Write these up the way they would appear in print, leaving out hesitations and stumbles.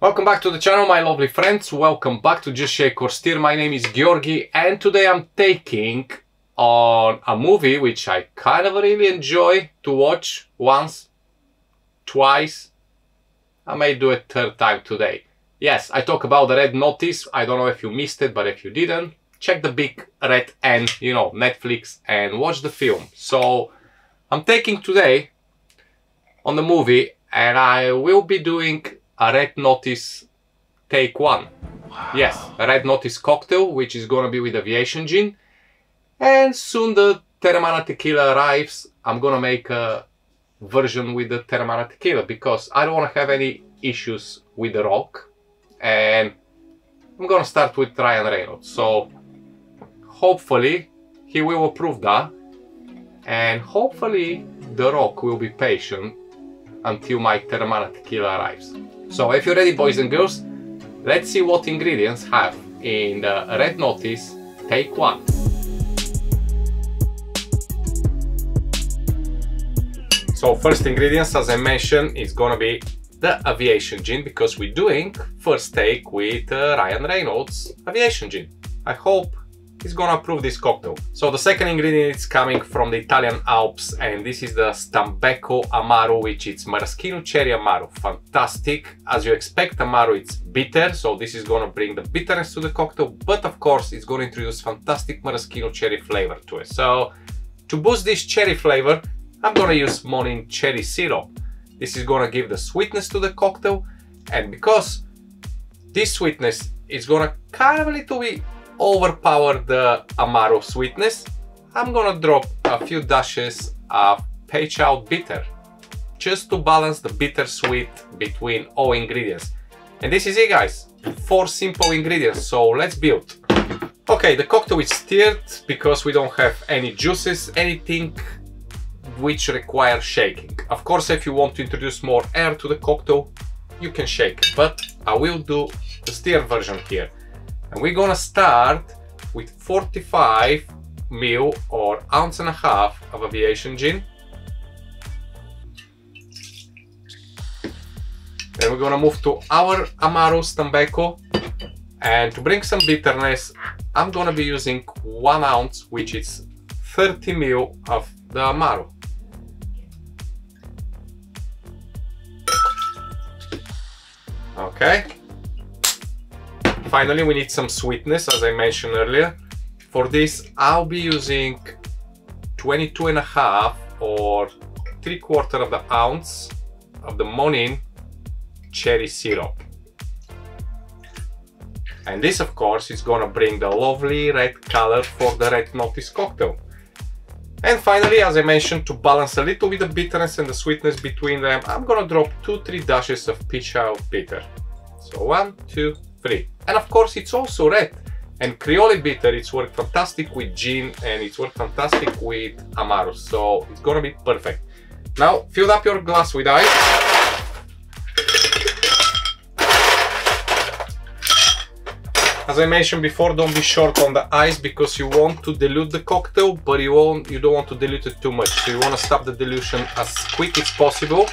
Welcome back to the channel, my lovely friends. Welcome back to Just Shake or Stir. My name is Georgi, and today I'm taking on a movie which I kind of really enjoy to watch once, twice. I may do it third time today. Yes, I talk about the Red Notice. I don't know if you missed it, but if you didn't, check the big red N, you know, Netflix, and watch the film. So I'm taking today on the movie, and I will be doing a Red Notice take one. Wow. Yes, a Red Notice cocktail, which is gonna be with Aviation Gin. And soon the Teremana Tequila arrives. I'm gonna make a version with the Teremana Tequila because I don't wanna have any issues with the Rock. And I'm gonna start with Ryan Reynolds. So hopefully he will approve that. And hopefully the Rock will be patient until my Teremana Tequila arrives. So if you're ready, boys and girls, let's see what ingredients have in the Red Notice take one. So first ingredients, as I mentioned, is gonna be the Aviation Gin, because we're doing first take with Ryan Reynolds Aviation Gin. I hope he's gonna approve this cocktail. So the second ingredient is coming from the Italian Alps, and this is the Stambecco Amaro, which is maraschino cherry Amaro. Fantastic. As you expect, Amaro, it's bitter, so this is gonna bring the bitterness to the cocktail, but of course it's gonna introduce fantastic maraschino cherry flavor to it. So to boost this cherry flavor, I'm gonna use MONIN cherry syrup. This is gonna give the sweetness to the cocktail, and because this sweetness is gonna kind of a little bit overpower the Amaro sweetness, I'm gonna drop a few dashes of Peychaud bitter just to balance the bitter-sweet between all ingredients. And this is it, guys. 4 simple ingredients, so let's build. Okay, the cocktail is stirred because we don't have any juices, anything which require shaking. Of course, if you want to introduce more air to the cocktail, you can shake it, but I will do the stirred version here. And we're gonna start with 45 ml or ounce and a half of Aviation Gin. Then we're gonna move to our Amaro Stambecco, and to bring some bitterness, I'm gonna be using 1 ounce, which is 30 ml of the Amaro. Okay. Finally, we need some sweetness, as I mentioned earlier. For this, I'll be using 22.5 or 3/4 of the ounce of the MONIN cherry syrup. And this, of course, is gonna bring the lovely red color for the Red Notice cocktail. And finally, as I mentioned, to balance a little bit the bitterness and the sweetness between them, I'm gonna drop 2-3 dashes of Peychaud bitter. So 1, 2, 3. And of course, it's also red. And Creole bitter, it's worked fantastic with gin, and it's worked fantastic with Amaro. So it's gonna be perfect. Now, fill up your glass with ice. As I mentioned before, don't be short on the ice because you want to dilute the cocktail, but you don't want to dilute it too much. So you want to stop the dilution as quick as possible,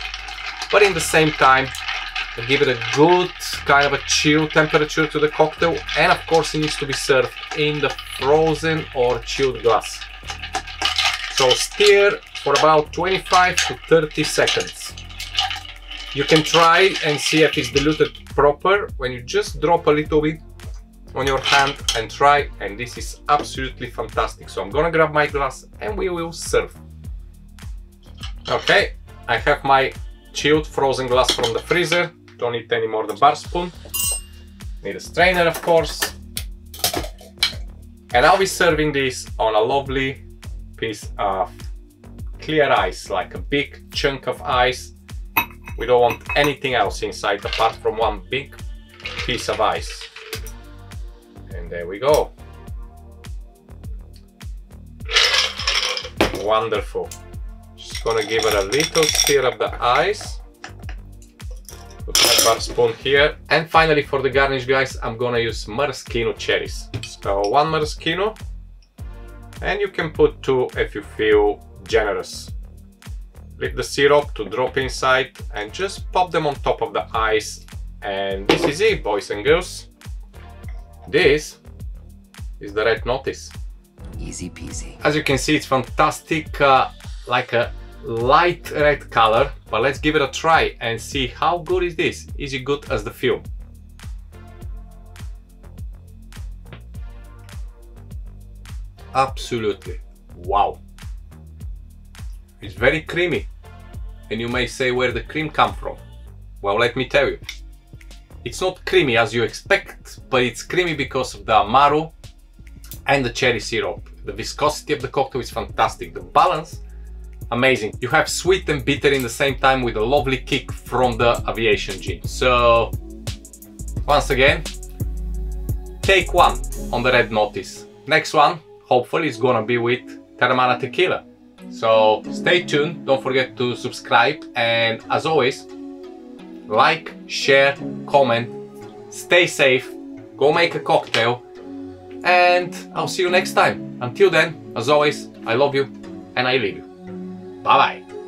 but in the same time, give it a good kind of a chill temperature to the cocktail. And of course, it needs to be served in the frozen or chilled glass. So stir for about 25 to 30 seconds. You can try and see if it's diluted proper when you just drop a little bit on your hand and try, and this is absolutely fantastic. So I'm gonna grab my glass and we will serve. Okay, I have my chilled frozen glass from the freezer. Don't need any more the bar spoon. Need a strainer, of course. And I'll be serving this on a lovely piece of clear ice, like a big chunk of ice. We don't want anything else inside apart from one big piece of ice. And there we go. Wonderful. Just gonna give it a little stir of the ice. Put my bar spoon here. And finally, for the garnish, guys, I'm gonna use maraschino cherries. So 1 maraschino. And you can put 2 if you feel generous. Leave the syrup to drop inside and just pop them on top of the ice And this is it, boys and girls. This is the red notice. Easy peasy. As you can see, it's fantastic, like a light red color, but let's give it a try and see how good is this. Is it good as the film? Absolutely. Wow. It's very creamy. And you may say, where the cream come from? Well, let me tell you. It's not creamy as you expect, but it's creamy because of the Amaro and the cherry syrup. The viscosity of the cocktail is fantastic. The balance, amazing. You have sweet and bitter in the same time with a lovely kick from the Aviation Gin. So, once again, take one on the red notice. Next one, hopefully, is gonna be with Teremana Tequila. So, stay tuned, don't forget to subscribe, and as always, like, share, comment, stay safe, go make a cocktail, and I'll see you next time. Until then, as always, I love you and I leave you. Bye bye.